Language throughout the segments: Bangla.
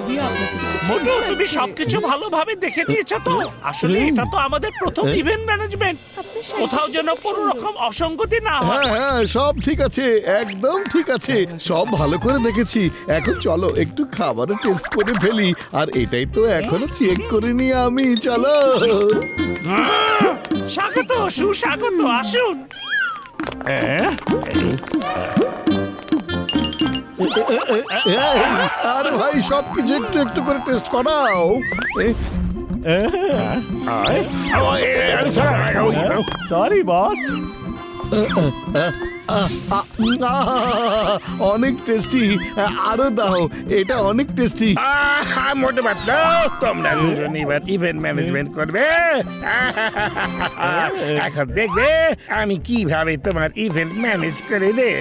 আমি আপনাকে মোটু তুমি সবকিছু ভালোভাবে দেখে নিয়েছো তো? আসলে এটা তো আমাদের প্রথম ইভেন্ট ম্যানেজমেন্ট, কোথাও যেন কোনো রকম অসঙ্গতি না হয়। হ্যাঁ হ্যাঁ সব ঠিক আছে, একদম ঠিক আছে, সব ভালো করে দেখেছি। এখন চলো একটু খাবারের টেস্ট করে ফেলি, আর এটাই তো এখনো চেক করিনি আমি। চলো। স্বাগত, সুস্বাগত, আসুন। আরে ভাই সবকিছু একটু একটু করে টেস্ট করাও। Sorry boss. অনেক টেস্টি, আরো দাও, এটা অনেক টেস্টি। মোটে বাচ্চা, তোমরা দুজন এবার ইভেন্ট ম্যানেজমেন্ট করবে। এখন দেখবে আমি কিভাবে তোমার ইভেন্ট ম্যানেজ করে দে।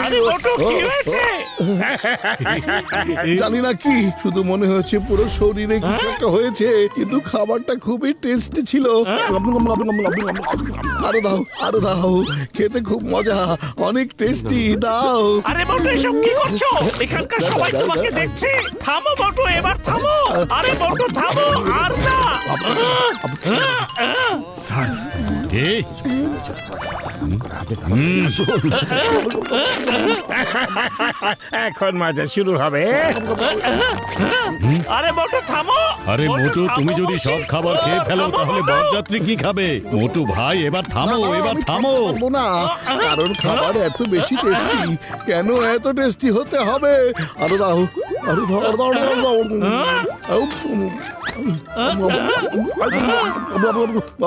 আরে মোটু কি হয়েছে? জানি না কি, শুধু মনে হচ্ছে পুরো শরীরে কিছু একটা হয়েছে, কিন্তু খাবারটা খুবই টেস্টি ছিল। আরো দাও, আরো দাও, খেতে খুব মজা, অনেক টেস্টি, দাও। আরে মোটু এসব কি করছো? এখানকার সবাই তোমাকে দেখছে। থামো মোটু, এবার থামো। আরে মোটু থামো, আর না। এখন মজা শুরু হবে। আরে মোটু থামো। আরে মোটু, তুমি যদি সব খাবার খেয়ে ফেলো তাহলে বরযাত্রী কি খাবে? মোটু ভাই এবার থামো, এবার থামো। পারবো না, কারণ খাবার এত বেশি টেস্টি। কেন এত টেস্টি হতে হবে? আরো দাও, আরো দাও, আরো দাও, আরো দাও।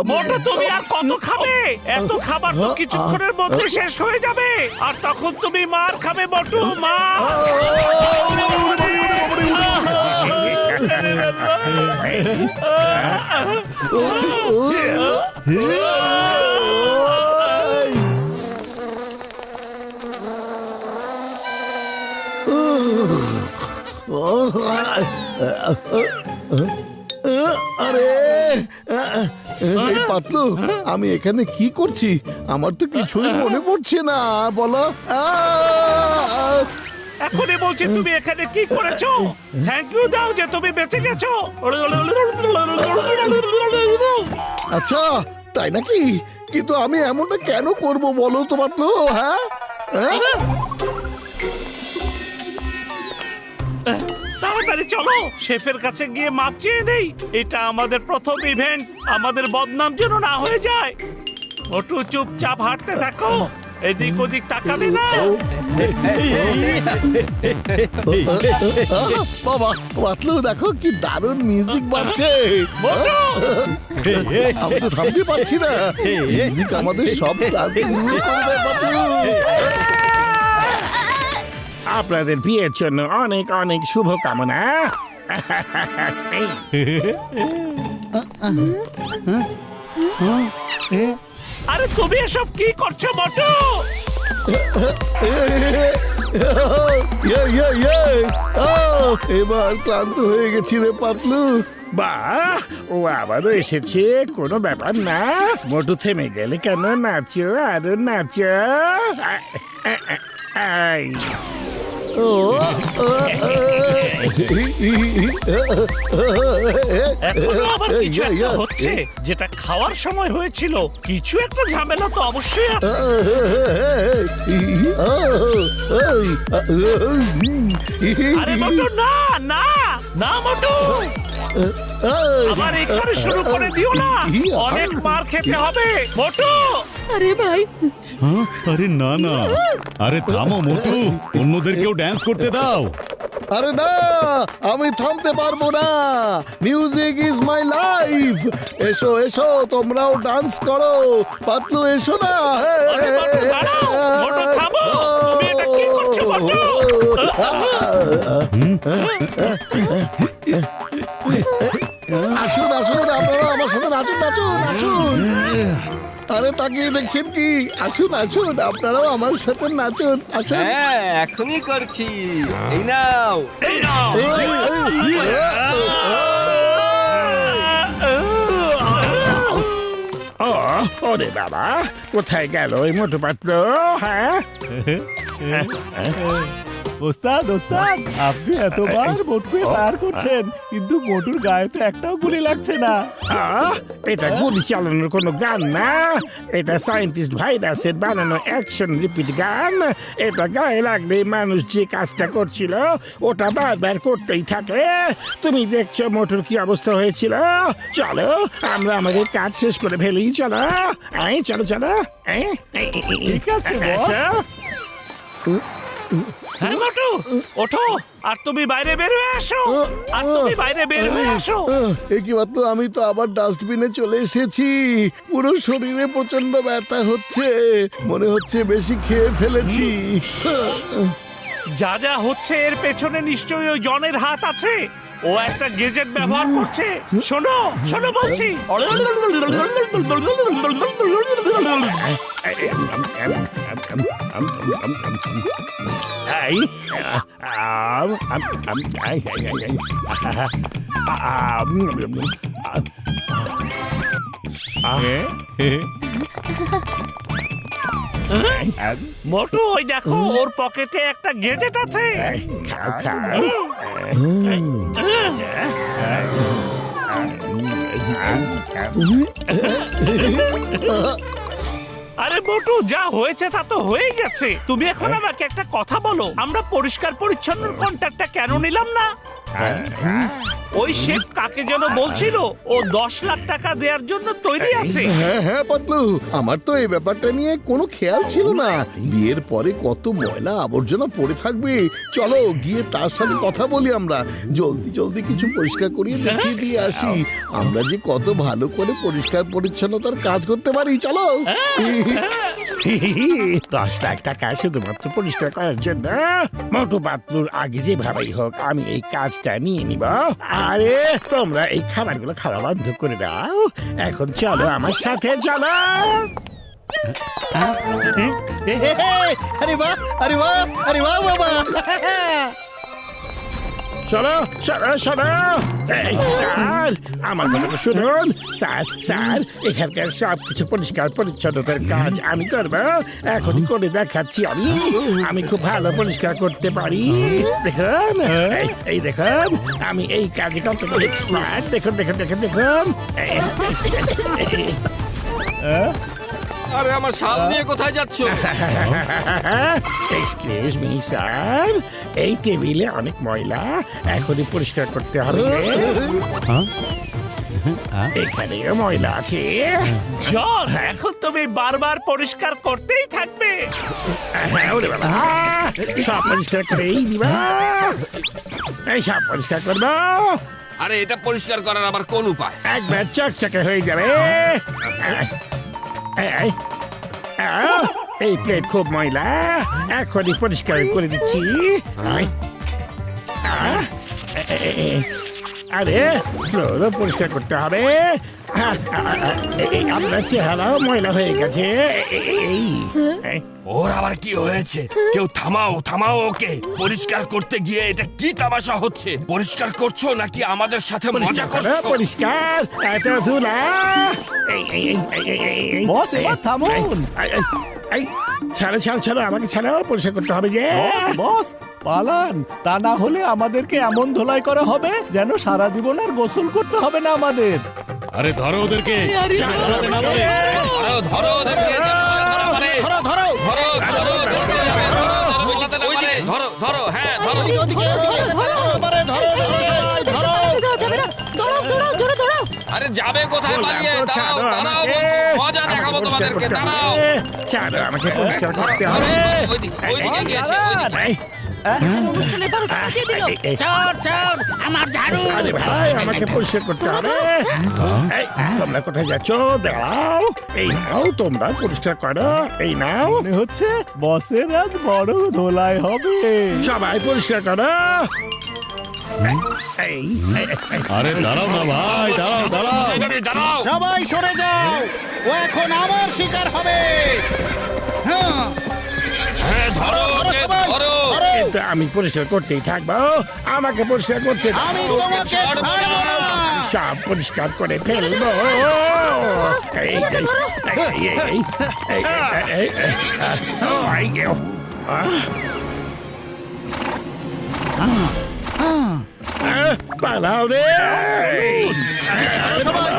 মোটু তুমি আর কত খাবে? এত খাবার তো কিছুক্ষণের মধ্যে শেষ হয়ে যাবে, আর তখন তুমি মার খাবে মোটু, মা। আরে এই পাতলু, আমি এখানে কি করছি? আমার তো কিছুই মনে পড়ছে না, বলো। এখনই বলছি তুমি এখানে কি করেছো? থ্যাংক ইউ দাও যে তুমি বেঁচে গেছো। আচ্ছা তাই নাকি? কিন্তু আমি এমনটা কেন করব বলো তো পাতলু? হ্যাঁ, তাড়াতাড়ি চলো, শেফের কাছে গিয়ে মাপ চেয়ে নেই। এটা আমাদের প্রথম ইভেন্ট, আমাদের বদনাম যেন না হয়ে যায়। মোটু চুপচাপ হাঁটতে থাকো, এদিক ওদিক তাকাবে না। বাবা পাতলু, দেখো কি দারুণ মিউজিক বাজছে। আমি তো থামতে পারছি না, মিউজিক আমাদের সব ক্লান্তি দূর করবে পাতলু। আপনাদের বিয়ের জন্য অনেক অনেক শুভকামনা। আরে তুমি এসব কি করছো মোটু? এবার ক্লান্ত হয়ে গেছি রে পাতলু। বাহ, ও আবারও এসেছে, কোনো ব্যাপার না। মোটু থেমে গেলে কেন? নাচো, আরো নাচো। এখনো আবার কিছু একটা হচ্ছে, যেটা খাওয়ার সময় হয়েছিল। কিছু একটা ঝামেলা তো অবশ্যই আছে। আরে মোটু না, না না মোটু, আবার এখানে শুরু করে দিও না, অনেক মার খেতে হবে মোটু। আরে ভাই, আরে না না, আরে থামো মোটু, অন্যদেরকেও ড্যান্স করতে দাও। আরে না, আমি থামতে পারবো না। Music is my life. এসো এসো, তোমরাও ডান্স করো। পাতলু এসো না। আরে মোটু দাঁড়াও, মোটু থামো, তুমি এটা কি করছো মোটু? আসুন আসুন, আপনারা আমার সাথে নাচুন, নাচুন, নাচুন। আরে তাকিয়ে দেখছেন কি? আসুন আসুন, আপনারাও আমার সাথে নাচুন, আসুন। হ্যাঁ, এখনই করছি। এই নাও। ওরে বাবা, কোথায় গেল ওই মোটু পাতলু? হ্যাঁ, ওস্তাদ ওস্তাদ, আপনি এতবার মোটুকে ফায়ার করছেন কিন্তু মোটুর গায়ে তো একটাও গুলি লাগছে না। এটা গুলি চালানোর কোনো গান না, এটা সায়েন্টিস্ট ভাইরাসের বানানো অ্যাকশন রিপিট গান। এটা গায়ে লাগলে মানুষ যে কাজটা করছিল ওটা বারবার করতেই থাকে। তুমি দেখছো মোটুর কি অবস্থা হয়েছিল। চলো আমরা আমাদের কাজ শেষ করে ফেলি, চলো চলো চলো। ঠিক আছে বস। হ্যাঁ মোটু, ওঠো আর তুমি বাইরে বের হয়ে আসো, আর তুমি বাইরে বের হয়ে আসো। এ কি বাত, আমি তো আবার ডাস্টবিনে চলে এসেছি। পুরো শরীরে প্রচন্ড ব্যথা হচ্ছে, মনে হচ্ছে বেশি খেয়ে ফেলেছি। যা যা হচ্ছে এর পেছনে নিশ্চয়ই ওই জনের হাত আছে। ও একটা গেজেট ব্যবহার করছে। শোনো শোনো বলছি। মোটু, ওই দেখো ওর পকেটে একটা গেজেট আছে। খাও খাও। আরে মোটু, যা হয়েছে তা তো হয়ে গেছে। তুমি এখন আমাকে একটা কথা বলো, আমরা পরিষ্কার পরিচ্ছন্ন কন্ট্রাক্টটা কেন নিলাম না? ওই শেফ কাকে যেন বলছিল ও 10 লাখ টাকা দেওয়ার জন্য তৈরি আছে। হ্যাঁ হ্যাঁ পাতলু, আমার তো এই ব্যাপারটা নিয়ে কোনো খেয়াল ছিল না। বিয়ের পরে কত ময়লা আবর্জনা পড়ে থাকবে, চলো গিয়ে তার সাথে কথা বলি আমরা। জলদি জলদি কিছু পরিষ্কার করিয়ে দেখিয়ে দিয়ে আসি আমরা যে কত ভালো করে পরিষ্কার পরিচ্ছন্নতার কাজ করতে পারি। চলো। 10 লাখ টাকা শুধুমাত্র পরিষ্কার করার জন্য? মোটু পাতলুর আগে যেভাবেই হোক আমি এই কাজটা নিয়ে নিব। আরে তোমরা এই খাবারগুলো খাওয়া বন্ধ করে দাও, এখন চলো আমার সাথে চলো। আরে বাহ, আরে বাহ, আরে বাহ বাবা। চলো চলো চলো। এই স্যার, আমার কথাটা শুনুন। স্যার স্যার, এখানকার সব কিছু পরিষ্কার পরিচ্ছন্নতার কাজ আমি করবো, এখনই করে দেখাচ্ছি। আমি খুব ভালো পরিষ্কার করতে পারি। দেখুন এই দেখুন, আমি এই কাজে কত এক্সপার্ট। দেখুন দেখুন দেখুন দেখুন। আরে আমার শাল নিয়ে কোথায় যাচ্ছ? এক্সকিউজ মি স্যার, এই টেবিলে অনেক ময়লা, এখনই পরিষ্কার করতে হবে। এখানেও ময়লা আছে। জন, এখন তুমি বারবার পরিষ্কার করতেই থাকবে। ওরে বাবা, সব পরিষ্কার করেই দিবা। এই সব পরিষ্কার করবো, আরে এটা পরিষ্কার করার আবার কোন উপায়? একবার চকচকে হয়ে যাবে। এই প্লেট খুব ময়লা, এখনই পরিষ্কার করে দিচ্ছি। আরে ফ্লোরও পরিষ্কার করতে হবে। আপনার চেহারাও ময়লা হয়ে গেছে। ওর আবার কি হয়েছে? কেউ থামাও থামাও ওকে। পরিষ্কার করতে গিয়ে এটা কি তামাশা হচ্ছে? পরিষ্কার করছো নাকি আমাদের সাথে মজা করছো? পরিষ্কার এত ধুলা। বস এবার থামুন। এই ছাড়ো ছাড়ো ছাড়ো, আমাকে ছাড়াও, পরিষ্কার করতে হবে যে। বস পালান, তা না হলে আমাদেরকে এমন ধোলাই করা হবে যেন সারা জীবন আর গোসল করতে হবে না আমাদের। আরে ধরো ওদেরকে। চালাতে না পারে। ধরো ওদেরকে, ধরো ধরো ধরো ধরো ধরো, হ্যাঁ ধরো। আরে যাবে কোথায় পালিয়ে? দাঁড়াও দাঁড়াও বলছি, মজা দেখাবো তোমাদেরকে, দাঁড়াও। ছাড়ো, আমাকে পরিষ্কার করতে হবে। ওইদিকে গিয়েছে, ওইদিকে। আরে ভাই, আমাকে পরিষ্কার করতে হবে। এই, তোমরা কোথায় যাচ্ছ? দাঁড়াও, এই নাও, তোমরা পরিষ্কার করো, এই নাও। মনে হচ্ছে বসের আজ বড় ধোলাই হবে। সবাই পরিষ্কার করো। এই আরে দাঁড়াও না ভাই, দাঁড়াও দাঁড়াও। দাঁড়াও। সবাই সরে যাও, ও এখন আমার শিকার হবে। হ্যাঁ হ্যাঁ ধরো ওকে, ধরো। কিন্তু আমি পরিষ্কার করতেই থাকবো, আমাকে পরিষ্কার করতে দাও। আমি তোমাকে ছাড়বো না। সব পরিষ্কার করে ফেলবো। এই, এই, এই, এই, এই, এই, এই, এই, পালাও রে! সবাই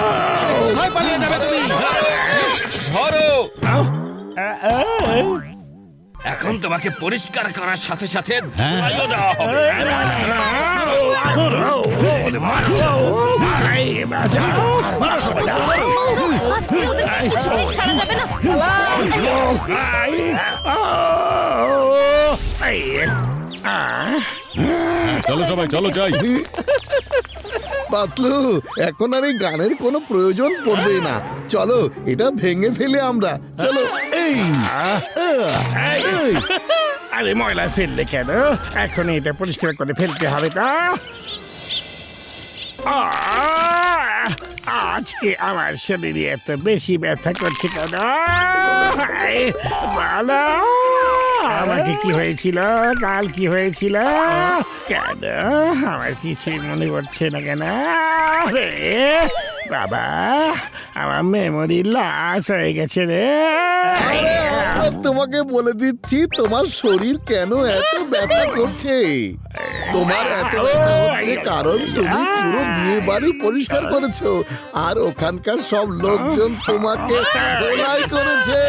কোথায় পালিয়ে যাবে তুমি? ধরো এখন তোমাকে পরিষ্কার করার সাথে সাথে ধুলাইও দেওয়া হবে। আজকে ওদেরকে কিছুতেই ছাড়া যাবে না। চলো সবাই চলো যাই। পাতলু, এখন আর এই গানের কোনো প্রয়োজন পড়বে না। চলো এটা ভেঙে ফেলে আমরা। চলো এই এই। আরে ময়লা ফেললে কেন? এখন এটা পরিষ্কার করে ফেলতে হবে। তা আজকে আমার শরীরে এত বেশি ব্যথা করছে কেন? বলো আমাকে কি হয়েছিল? কাল কি হয়েছিল? কেন আমার কিছুই মনে পড়ছে না কেন? রে বাবা, আমার মেমোরি লস হয়ে গেছে রে। আরে, আমরা তোমাকে বলে দিচ্ছি তোমার শরীর কেন এত ব্যথা করছে। তোমার এত ব্যথা হচ্ছে কারণ তুমি পুরো বিয়ে বাড়ি পরিষ্কার করেছো আর ওখানকার সব লোকজন তোমাকে ধোলাই করেছে।